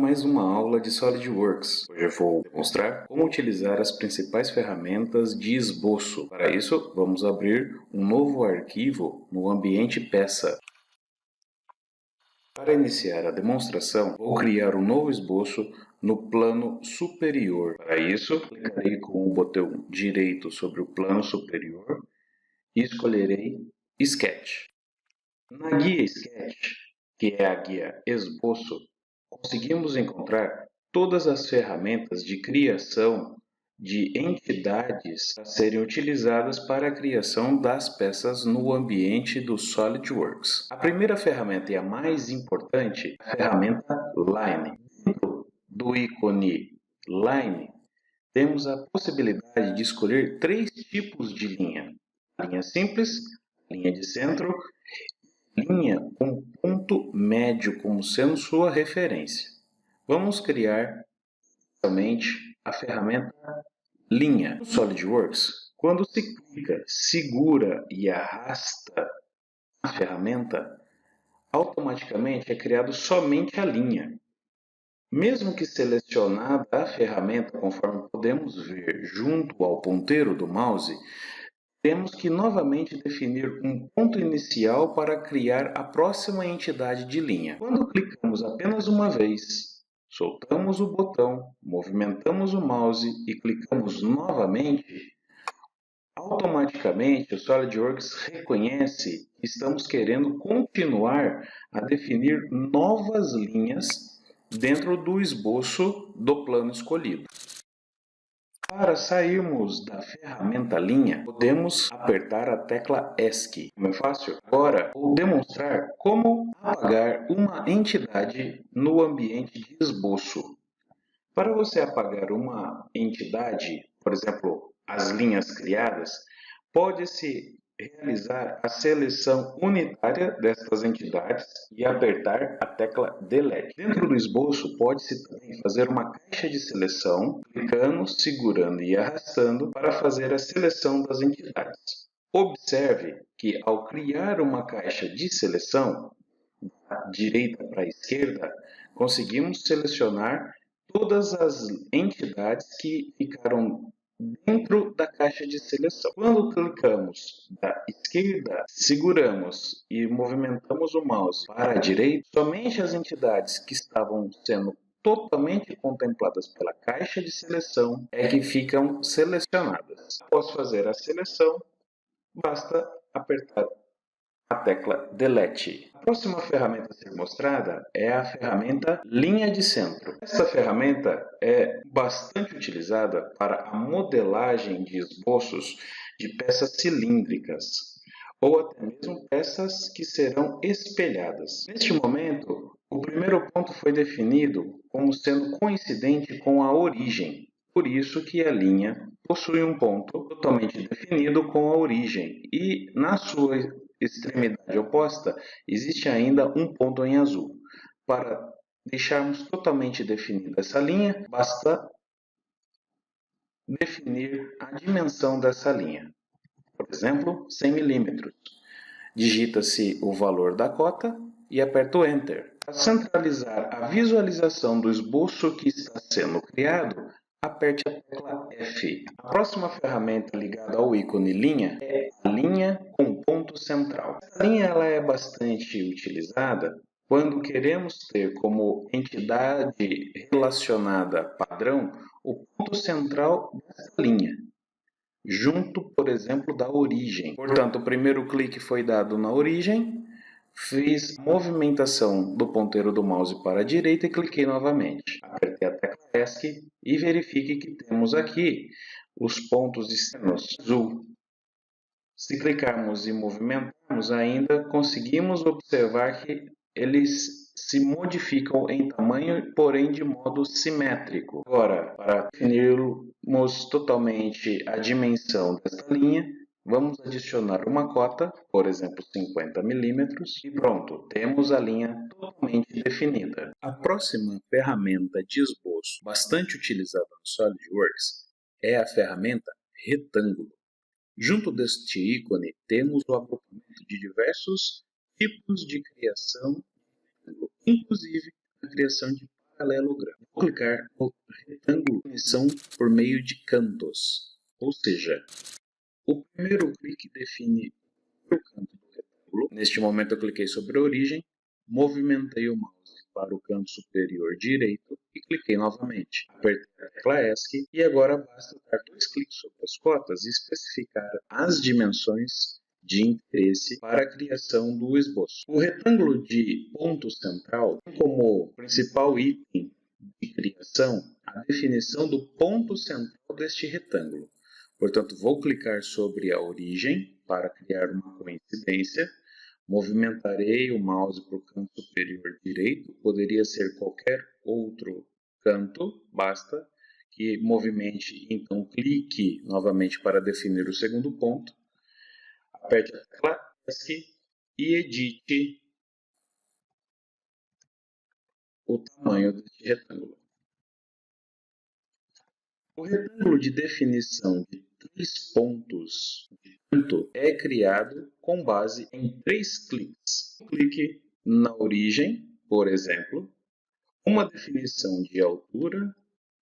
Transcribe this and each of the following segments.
mais uma aula de SolidWorks. Hoje eu vou demonstrar como utilizar as principais ferramentas de esboço. Para isso, vamos abrir um novo arquivo no ambiente peça. Para iniciar a demonstração, vou criar um novo esboço no plano superior. Para isso, clicarei com o botão direito sobre o plano superior e escolherei Sketch. Na guia Sketch, que é a guia Esboço, conseguimos encontrar todas as ferramentas de criação de entidades a serem utilizadas para a criação das peças no ambiente do SolidWorks. A primeira ferramenta e a mais importante é a ferramenta Line. Dentro do ícone Line, temos a possibilidade de escolher três tipos de linha: linha simples, linha de centro, linha com ponto médio como sendo sua referência. Vamos criar somente a ferramenta linha. No SolidWorks, quando se clica, segura e arrasta a ferramenta, automaticamente é criado somente a linha. Mesmo que selecionada a ferramenta, conforme podemos ver junto ao ponteiro do mouse, temos que novamente definir um ponto inicial para criar a próxima entidade de linha. Quando clicamos apenas uma vez, soltamos o botão, movimentamos o mouse e clicamos novamente, automaticamente o SolidWorks reconhece que estamos querendo continuar a definir novas linhas dentro do esboço do plano escolhido. Para sairmos da ferramenta linha, podemos apertar a tecla ESC. Como é fácil? Agora vou demonstrar como apagar uma entidade no ambiente de esboço. Para você apagar uma entidade, por exemplo, as linhas criadas, pode-se realizar a seleção unitária destas entidades e apertar a tecla Delete. Dentro do esboço, pode-se também fazer uma caixa de seleção, clicando, segurando e arrastando para fazer a seleção das entidades. Observe que ao criar uma caixa de seleção, da direita para a esquerda, conseguimos selecionar todas as entidades que ficaram dentro da caixa de seleção. Quando clicamos da esquerda, seguramos e movimentamos o mouse para a direita, somente as entidades que estavam sendo totalmente contempladas pela caixa de seleção é que ficam selecionadas. Após fazer a seleção, basta apertar a tecla Delete. A próxima ferramenta a ser mostrada é a ferramenta linha de centro. Essa ferramenta é bastante utilizada para a modelagem de esboços de peças cilíndricas ou até mesmo peças que serão espelhadas. Neste momento, o primeiro ponto foi definido como sendo coincidente com a origem. Por isso que a linha possui um ponto totalmente definido com a origem e na sua extremidade oposta existe ainda um ponto em azul. Para deixarmos totalmente definida essa linha, basta definir a dimensão dessa linha. Por exemplo, 100 mm. Digita-se o valor da cota e aperta o Enter. Para centralizar a visualização do esboço que está sendo criado, aperte a tecla F. A próxima ferramenta ligada ao ícone linha é a linha com ponto central. Essa linha ela é bastante utilizada quando queremos ter como entidade relacionada padrão o ponto central dessa linha, junto, por exemplo, da origem. Portanto, o primeiro clique foi dado na origem, fiz a movimentação do ponteiro do mouse para a direita e cliquei novamente. Apertei a tecla ESC e verifique que temos aqui os pontos externos azul. Se clicarmos e movimentarmos ainda, conseguimos observar que eles se modificam em tamanho, porém de modo simétrico. Agora, para definirmos totalmente a dimensão dessa linha, vamos adicionar uma cota, por exemplo 50 mm, e pronto, temos a linha totalmente definida. A próxima ferramenta de esboço bastante utilizada no SolidWorks é a ferramenta retângulo. Junto deste ícone temos o agrupamento de diversos tipos de criação, inclusive a criação de paralelogramo. Vou clicar no retângulo de definição por meio de cantos. Ou seja, o primeiro clique define o canto do retângulo. Neste momento eu cliquei sobre a origem, movimentei o mouse para o canto superior direito e cliquei novamente. Apertei a tecla ESC e agora basta dar 2 cliques sobre as cotas e especificar as dimensões de interesse para a criação do esboço. O retângulo de ponto central tem como principal item de criação a definição do ponto central deste retângulo. Portanto, vou clicar sobre a origem para criar uma coincidência. Movimentarei o mouse para o canto superior direito, poderia ser qualquer outro canto, basta que movimente, então clique novamente para definir o segundo ponto, aperte a tecla ESC e edite o tamanho deste retângulo. O retângulo de definição de 3 pontos de canto é criado com base em 3 cliques. Um clique na origem, por exemplo, uma definição de altura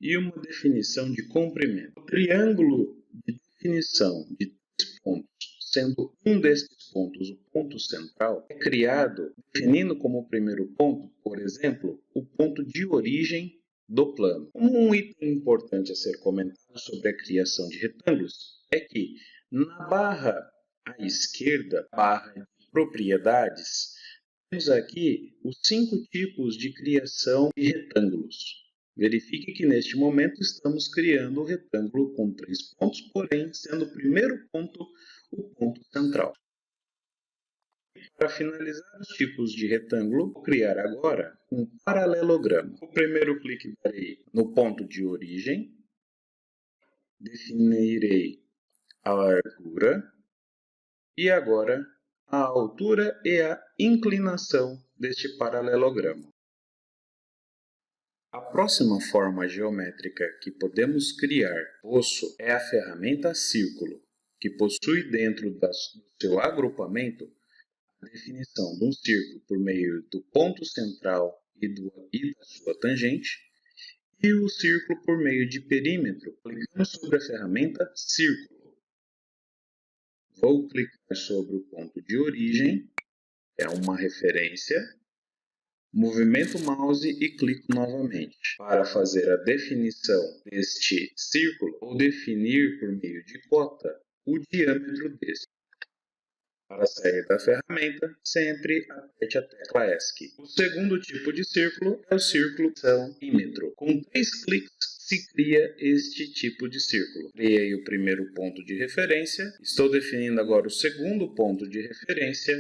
e uma definição de comprimento. O triângulo de definição de 3 pontos, sendo um destes pontos o ponto central, é criado definindo como primeiro ponto, por exemplo, o ponto de origem do plano. Um item importante a ser comentado sobre a criação de retângulos é que na barra à esquerda, barra de propriedades, temos aqui os 5 tipos de criação de retângulos. Verifique que neste momento estamos criando o retângulo com 3 pontos, porém sendo o primeiro ponto o ponto central. Para finalizar os tipos de retângulo, vou criar agora um paralelogramo. O primeiro clique darei no ponto de origem, definirei a largura e agora a altura e a inclinação deste paralelogramo. A próxima forma geométrica que podemos criar osso é a ferramenta círculo, que possui dentro do seu agrupamento a definição de um círculo por meio do ponto central e da sua tangente, e o círculo por meio de perímetro, clicando sobre a ferramenta círculo. Vou clicar sobre o ponto de origem, é uma referência, movimento o mouse e clico novamente. Para fazer a definição deste círculo, vou definir por meio de cota o diâmetro deste. Para sair da ferramenta, sempre aperte a tecla ESC. O segundo tipo de círculo é o círculo centímetro. Com 3 cliques se cria este tipo de círculo. Criei o primeiro ponto de referência, estou definindo agora o segundo ponto de referência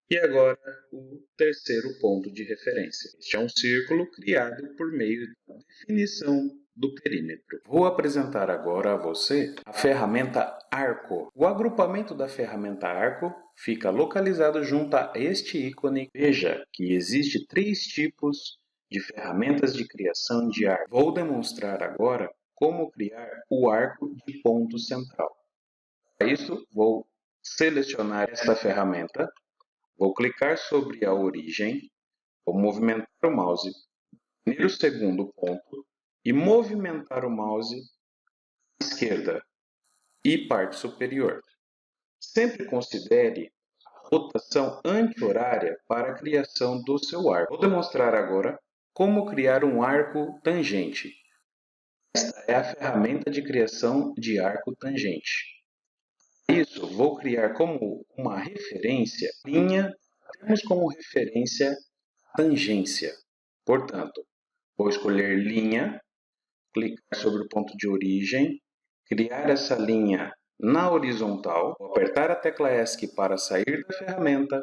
e agora o terceiro ponto de referência. Este é um círculo criado por meio da definição do perímetro. Vou apresentar agora a você a ferramenta Arco. O agrupamento da ferramenta Arco fica localizado junto a este ícone. Veja que existe 3 tipos de ferramentas de criação de arco. Vou demonstrar agora como criar o arco de ponto central. Para isso, vou selecionar esta ferramenta, vou clicar sobre a origem, vou movimentar o mouse, definir o segundo ponto, e movimentar o mouse à esquerda e parte superior. Sempre considere a rotação anti-horária para a criação do seu arco. Vou demonstrar agora como criar um arco tangente. Esta é a ferramenta de criação de arco tangente. Isso, vou criar como uma referência linha, temos como referência tangência. Portanto, vou escolher linha, clicar sobre o ponto de origem, criar essa linha na horizontal, vou apertar a tecla ESC para sair da ferramenta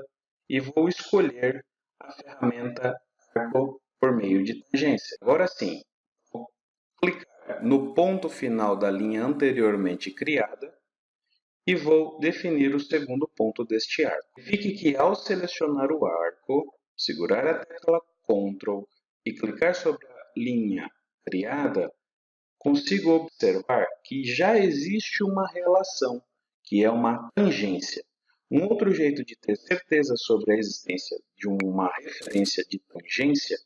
e vou escolher a ferramenta Arco por meio de tangência. Agora sim, vou clicar no ponto final da linha anteriormente criada e vou definir o segundo ponto deste arco. Fique que ao selecionar o arco, segurar a tecla Ctrl e clicar sobre a linha criada, consigo observar que já existe uma relação, que é uma tangência. Um outro jeito de ter certeza sobre a existência de uma referência de tangência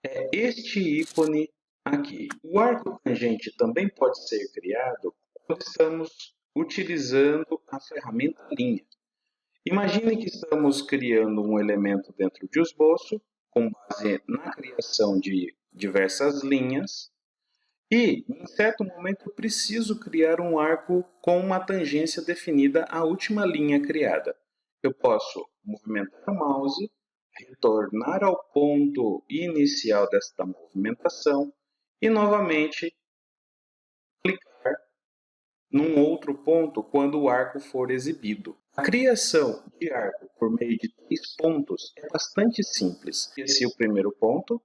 é este ícone aqui. O arco tangente também pode ser criado quando estamos utilizando a ferramenta linha. Imagine que estamos criando um elemento dentro de um esboço, com base na criação de diversas linhas, e, em certo momento, eu preciso criar um arco com uma tangência definida à última linha criada. Eu posso movimentar o mouse, retornar ao ponto inicial desta movimentação e, novamente, clicar num outro ponto quando o arco for exibido. A criação de arco por meio de 3 pontos é bastante simples. Esse é o primeiro ponto,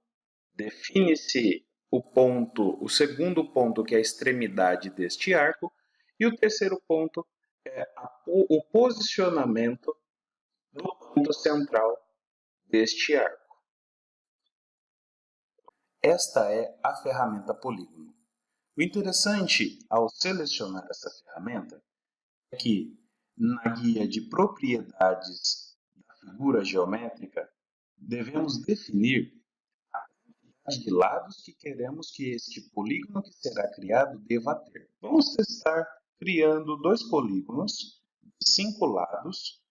define-se o segundo ponto, que é a extremidade deste arco, e o terceiro ponto é o posicionamento do ponto central deste arco. Esta é a ferramenta polígono. O interessante ao selecionar essa ferramenta é que, na guia de propriedades da figura geométrica, devemos definir a quantidade de lados que queremos que este polígono que será criado deva ter. Vamos testar criando 2 polígonos de 5 lados,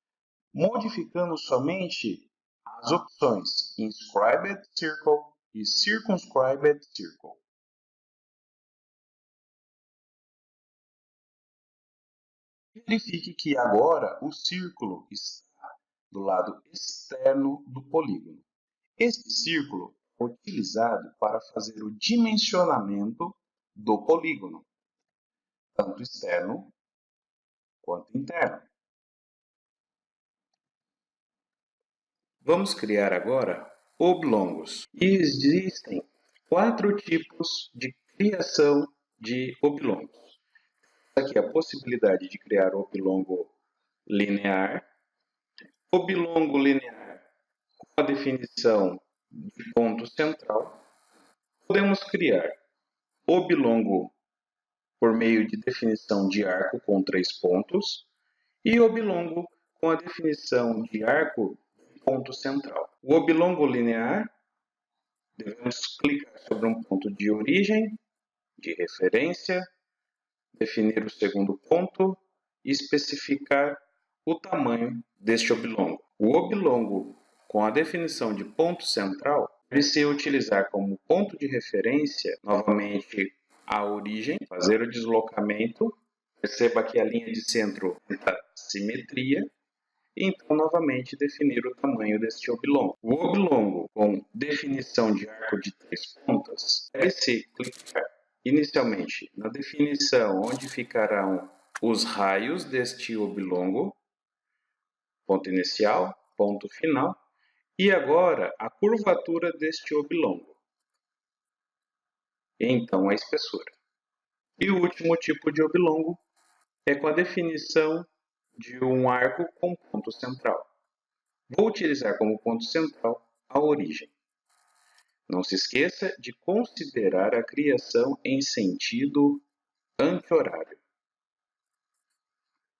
modificando somente as opções Inscribed Circle e Circumscribed Circle. Verifique que agora o círculo está do lado externo do polígono. Este círculo é utilizado para fazer o dimensionamento do polígono, tanto externo quanto interno. Vamos criar agora oblongos. E existem 4 tipos de criação de oblongos. Aqui a possibilidade de criar oblongo linear com a definição de ponto central. Podemos criar oblongo por meio de definição de arco com 3 pontos e oblongo com a definição de arco de ponto central. O oblongo linear, devemos clicar sobre um ponto de origem, de referência, definir o segundo ponto e especificar o tamanho deste oblongo. O oblongo com a definição de ponto central deve-se utilizar como ponto de referência, novamente, a origem, fazer o deslocamento. Perceba que a linha de centro tem simetria. E então, novamente, definir o tamanho deste oblongo. O oblongo com definição de arco de 3 pontas deve-se clicar inicialmente na definição onde ficarão os raios deste oblongo, ponto inicial, ponto final, e agora a curvatura deste oblongo, e então a espessura. E o último tipo de oblongo é com a definição de um arco com ponto central. Vou utilizar como ponto central a origem. Não se esqueça de considerar a criação em sentido anti-horário.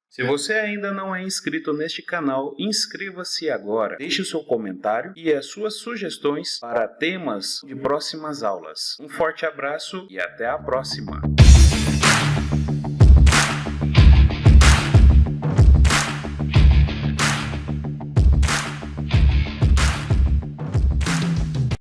Se você ainda não é inscrito neste canal, inscreva-se agora. Deixe o seu comentário e as suas sugestões para temas de próximas aulas. Um forte abraço e até a próxima!